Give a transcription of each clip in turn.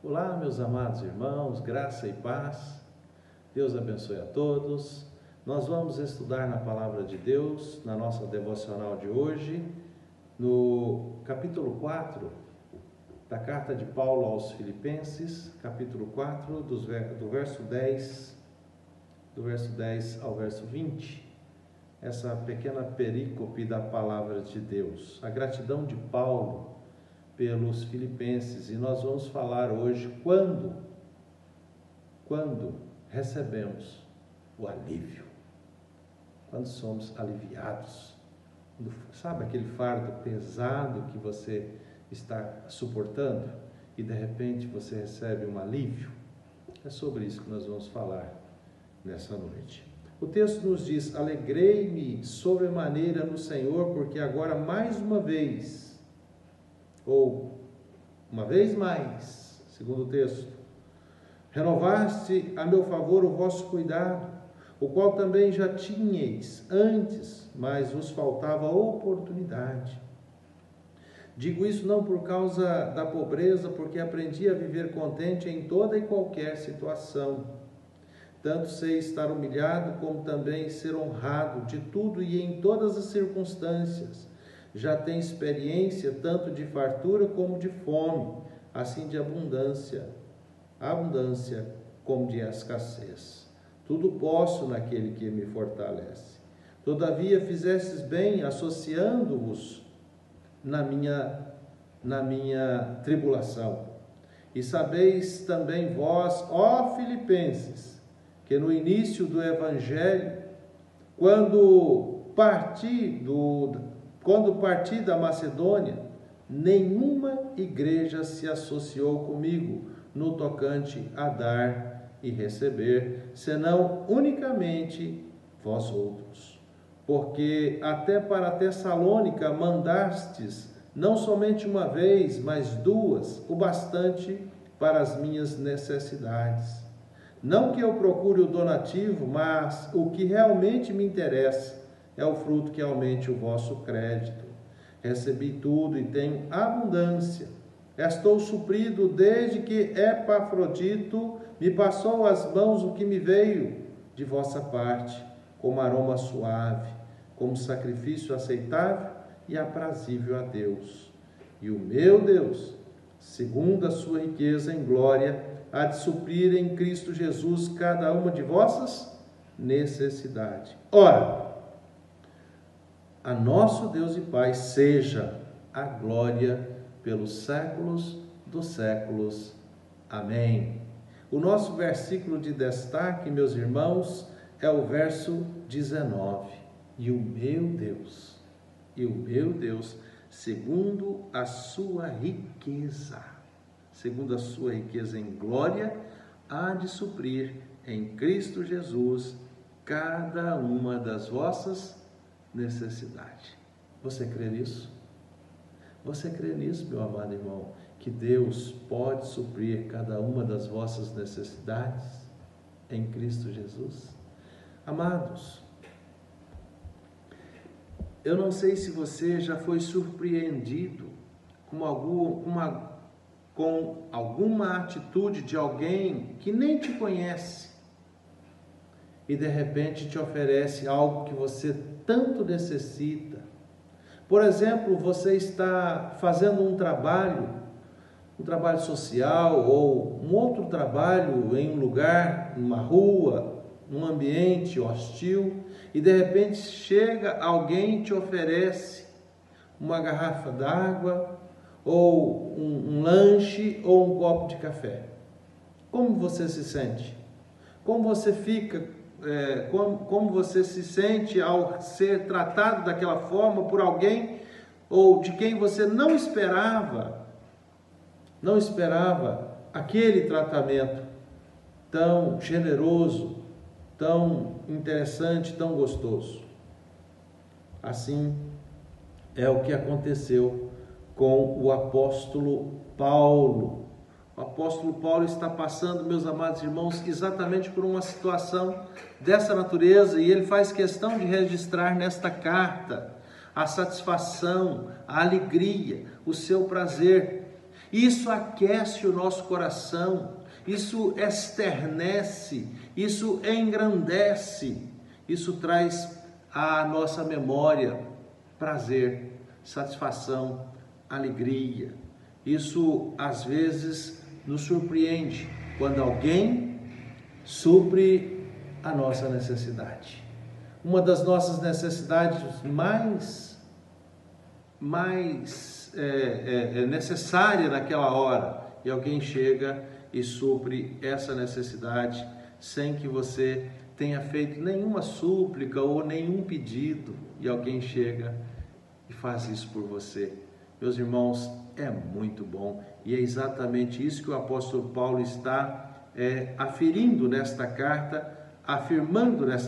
Olá, meus amados irmãos, graça e paz. Deus abençoe a todos. Nós vamos estudar na Palavra de Deus, na nossa devocional de hoje, no capítulo 4 da carta de Paulo aos Filipenses, capítulo 4, do verso 10 ao verso 20. Essa pequena perícope da Palavra de Deus, a gratidão de Paulo pelos filipenses, e nós vamos falar hoje quando recebemos o alívio, quando somos aliviados, sabe aquele fardo pesado que você está suportando e de repente você recebe um alívio? É sobre isso que nós vamos falar nessa noite. O texto nos diz: alegrei-me sobremaneira no Senhor, porque agora mais uma vez, ou uma vez mais, segundo o texto, renovaste a meu favor o vosso cuidado, o qual também já tinhais antes, mas vos faltava oportunidade. Digo isso não por causa da pobreza, porque aprendi a viver contente em toda e qualquer situação. Tanto sei estar humilhado, como também ser honrado de tudo e em todas as circunstâncias. Já tenho experiência tanto de fartura como de fome, assim de abundância como de escassez. Tudo posso naquele que me fortalece. Todavia fizestes bem associando-vos na minha tribulação. E sabeis também vós, ó Filipenses, que no início do Evangelho, quando parti da Macedônia, nenhuma igreja se associou comigo no tocante a dar e receber, senão unicamente vós outros. Porque até para Tessalônica mandastes, não somente uma vez, mas duas, o bastante para as minhas necessidades. Não que eu procure o donativo, mas o que realmente me interessa é o fruto que aumente o vosso crédito. Recebi tudo e tenho abundância. Estou suprido desde que Epafrodito me passou às mãos o que me veio de vossa parte, como aroma suave, como sacrifício aceitável e aprazível a Deus. E o meu Deus, segundo a sua riqueza em glória, há de suprir em Cristo Jesus cada uma de vossas necessidades. Ora, a nosso Deus e Pai seja a glória pelos séculos dos séculos. Amém. O nosso versículo de destaque, meus irmãos, é o verso 19. E o meu Deus, segundo a sua riqueza em glória, há de suprir em Cristo Jesus cada uma das vossas necessidades. Você crê nisso? Você crê nisso, meu amado irmão? Que Deus pode suprir cada uma das vossas necessidades em Cristo Jesus? Amados, eu não sei se você já foi surpreendido com alguma atitude de alguém que nem te conhece e de repente te oferece algo que você tanto necessita. Por exemplo, você está fazendo um trabalho social ou um outro trabalho em um lugar, numa rua, num ambiente hostil, e de repente chega alguém e te oferece uma garrafa d'água, ou um lanche, ou um copo de café. Como você se sente? Como você fica? Como você se sente ao ser tratado daquela forma por alguém ou de quem você não esperava aquele tratamento tão generoso, tão interessante, tão gostoso? Assim é o que aconteceu com o apóstolo Paulo. O apóstolo Paulo está passando, meus amados irmãos, exatamente por uma situação dessa natureza, e ele faz questão de registrar nesta carta a satisfação, a alegria, o seu prazer. Isso aquece o nosso coração, isso externece, isso engrandece, isso traz à nossa memória prazer, satisfação, alegria. Isso às vezes nos surpreende quando alguém supre a nossa necessidade. Uma das nossas necessidades mais necessária naquela hora, e alguém chega e supre essa necessidade sem que você tenha feito nenhuma súplica ou nenhum pedido, e alguém chega e faz isso por você. Meus irmãos, é muito bom, e é exatamente isso que o apóstolo Paulo está afirmando nesta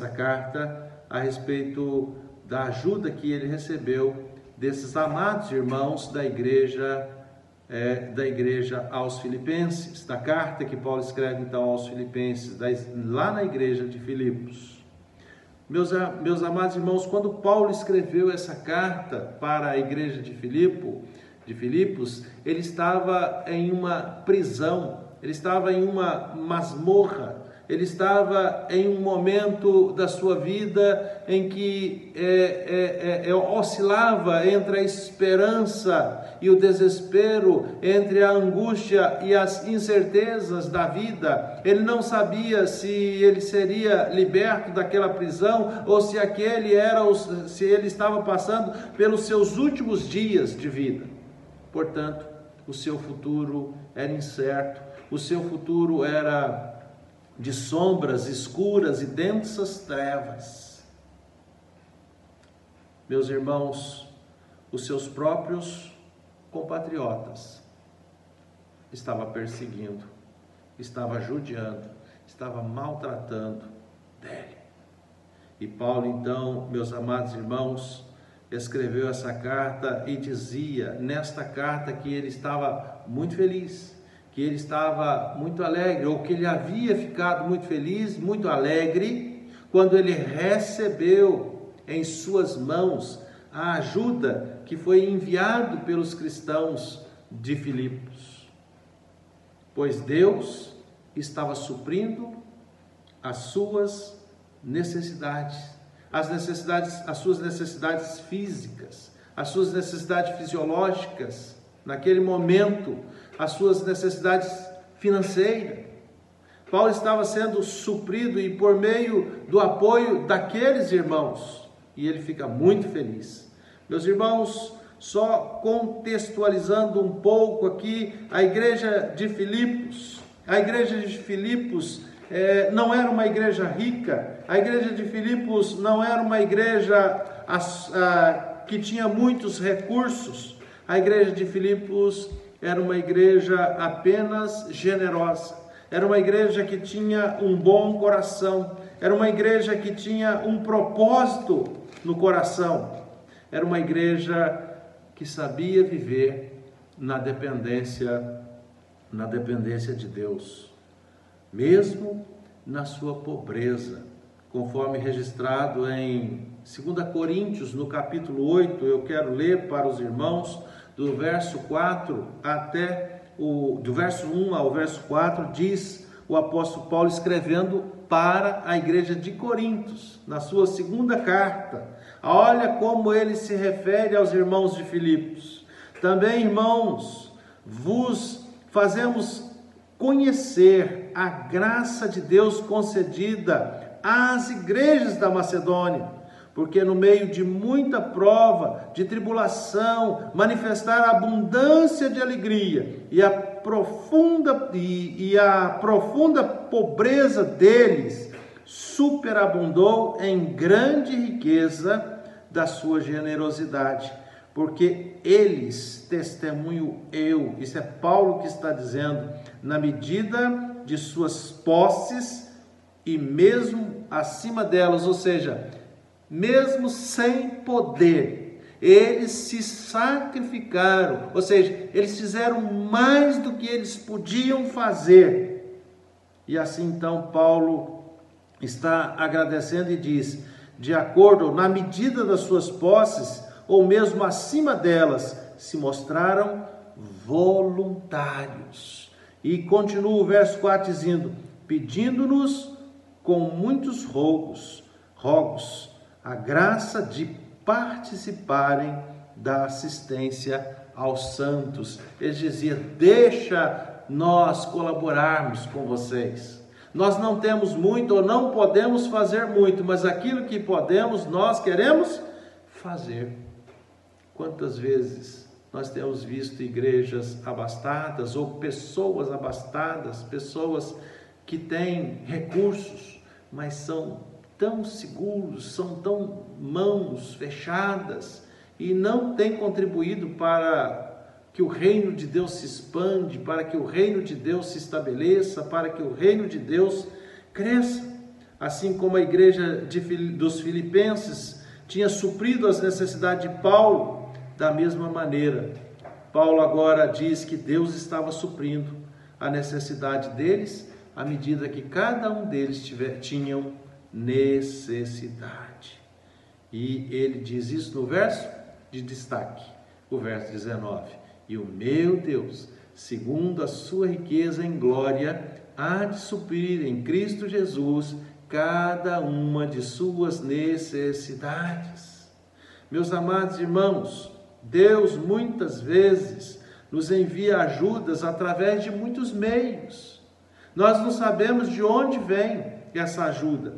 carta a respeito da ajuda que ele recebeu desses amados irmãos da igreja aos Filipenses, da carta que Paulo escreve então aos Filipenses, lá na igreja de Filipos. Meus amados irmãos, quando Paulo escreveu essa carta para a igreja de Filipos, ele estava em uma prisão, ele estava em uma masmorra, ele estava em um momento da sua vida em que oscilava entre a esperança e o desespero, entre a angústia e as incertezas da vida. Ele não sabia se ele seria liberto daquela prisão ou se se ele estava passando pelos seus últimos dias de vida. Portanto, o seu futuro era incerto, o seu futuro era de sombras escuras e densas trevas. Meus irmãos, os seus próprios compatriotas estava perseguindo, estava judiando, estava maltratando dele. E Paulo, então, meus amados irmãos, escreveu essa carta e dizia nesta carta que ele estava muito feliz, que ele estava muito alegre, ou que ele havia ficado muito feliz, muito alegre, quando ele recebeu em suas mãos a ajuda que foi enviado pelos cristãos de Filipos. Pois Deus estava suprindo as suas necessidades, as suas necessidades físicas, as suas necessidades fisiológicas, naquele momento, as suas necessidades financeiras. Paulo estava sendo suprido e por meio do apoio daqueles irmãos, e ele fica muito feliz. Meus irmãos, só contextualizando um pouco aqui, a igreja de Filipos não era uma igreja rica, a igreja de Filipos não era uma igreja que tinha muitos recursos, a igreja de Filipos era uma igreja apenas generosa, era uma igreja que tinha um bom coração, era uma igreja que tinha um propósito no coração, era uma igreja que sabia viver na dependência de Deus, mesmo na sua pobreza, conforme registrado em 2 Coríntios, no capítulo 8, eu quero ler para os irmãos, do verso 1 ao verso 4, diz o apóstolo Paulo escrevendo para a igreja de Corintos, na sua segunda carta. Olha como ele se refere aos irmãos de Filipos. Também, irmãos, vos fazemos conhecer a graça de Deus concedida às igrejas da Macedônia, porque no meio de muita prova, de tribulação, manifestar a abundância de alegria e a profunda pobreza deles superabundou em grande riqueza da sua generosidade, porque eles, testemunho eu, isso é Paulo que está dizendo, na medida de suas posses e mesmo acima delas, ou seja, mesmo sem poder, eles se sacrificaram, ou seja, eles fizeram mais do que eles podiam fazer. E assim então Paulo está agradecendo e diz, de acordo, na medida das suas posses, ou mesmo acima delas, se mostraram voluntários. E continua o verso 4 dizendo: pedindo-nos com muitos rogos, a graça de participarem da assistência aos santos. Ele dizia: deixa nós colaborarmos com vocês. Nós não temos muito ou não podemos fazer muito, mas aquilo que podemos, nós queremos fazer. Quantas vezes nós temos visto igrejas abastadas ou pessoas abastadas, pessoas que têm recursos, mas são tão seguros, são tão mãos fechadas e não têm contribuído para que o reino de Deus se expande, para que o reino de Deus se estabeleça, para que o reino de Deus cresça. Assim como a igreja dos Filipenses tinha suprido as necessidades de Paulo, da mesma maneira, Paulo agora diz que Deus estava suprindo a necessidade deles, à medida que cada um deles tinham necessidade. E ele diz isso no verso de destaque, o verso 19: e o meu Deus, segundo a sua riqueza em glória, há de suprir em Cristo Jesus cada uma de suas necessidades. Meus amados irmãos, Deus muitas vezes nos envia ajudas através de muitos meios. Nós não sabemos de onde vem essa ajuda,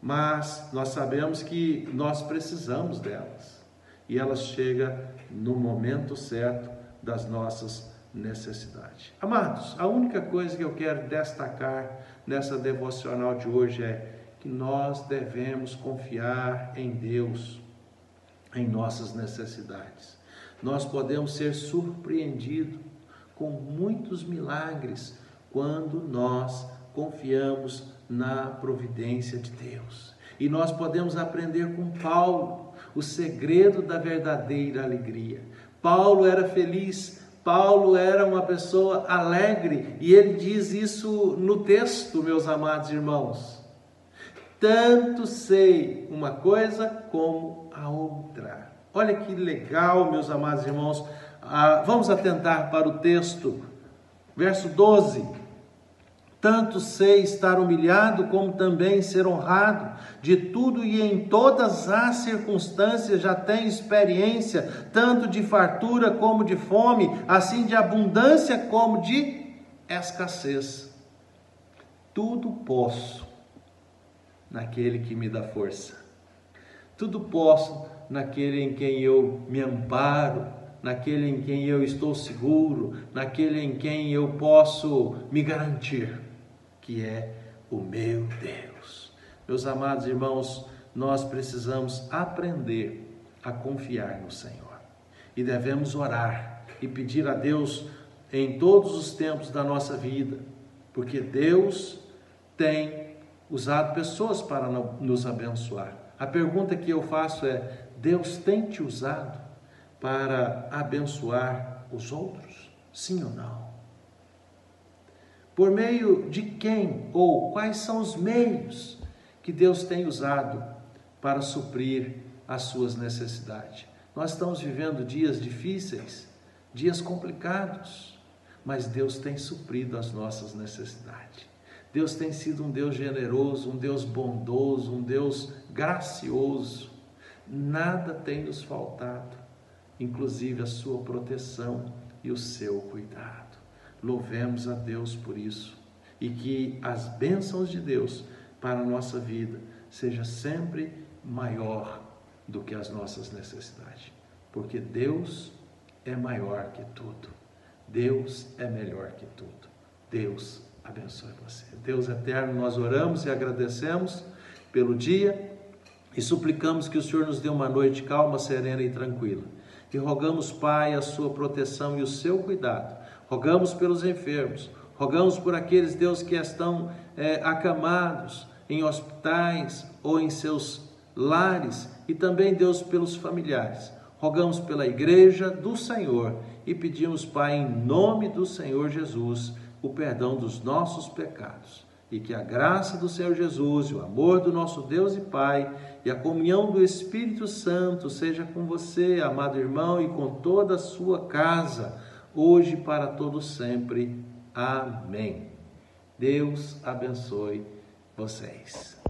mas nós sabemos que nós precisamos delas. E elas chegam no momento certo das nossas necessidades. Amados, a única coisa que eu quero destacar nessa devocional de hoje é que nós devemos confiar em Deus em nossas necessidades. Nós podemos ser surpreendidos com muitos milagres quando nós confiamos na providência de Deus. E nós podemos aprender com Paulo o segredo da verdadeira alegria. Paulo era feliz, Paulo era uma pessoa alegre, e ele diz isso no texto, meus amados irmãos: tanto sei uma coisa como a outra. Olha que legal, meus amados irmãos. Vamos atentar para o texto, verso 12. Tanto sei estar humilhado, como também ser honrado. De tudo e em todas as circunstâncias já tenho experiência, tanto de fartura como de fome, assim de abundância como de escassez. Tudo posso naquele que me dá força. Tudo posso naquele em quem eu me amparo, naquele em quem eu estou seguro, naquele em quem eu posso me garantir, que é o meu Deus. Meus amados irmãos, nós precisamos aprender a confiar no Senhor. E devemos orar e pedir a Deus em todos os tempos da nossa vida, porque Deus tem usado pessoas para nos abençoar. A pergunta que eu faço é: Deus tem te usado para abençoar os outros? Sim ou não? Por meio de quem ou quais são os meios que Deus tem usado para suprir as suas necessidades? Nós estamos vivendo dias difíceis, dias complicados, mas Deus tem suprido as nossas necessidades. Deus tem sido um Deus generoso, um Deus bondoso, um Deus gracioso. Nada tem nos faltado, inclusive a sua proteção e o seu cuidado. Louvemos a Deus por isso, e que as bênçãos de Deus para a nossa vida seja sempre maior do que as nossas necessidades, porque Deus é maior que tudo, Deus é melhor que tudo. Deus abençoe você. Deus eterno, nós oramos e agradecemos pelo dia e suplicamos que o Senhor nos dê uma noite calma, serena e tranquila. E rogamos, Pai, a sua proteção e o seu cuidado. Rogamos pelos enfermos, rogamos por aqueles, Deus, que estão acamados em hospitais ou em seus lares, e também, Deus, pelos familiares. Rogamos pela igreja do Senhor e pedimos, Pai, em nome do Senhor Jesus, o perdão dos nossos pecados. E que a graça do Senhor Jesus, o amor do nosso Deus e Pai e a comunhão do Espírito Santo seja com você, amado irmão, e com toda a sua casa, hoje e para todo sempre. Amém. Deus abençoe vocês.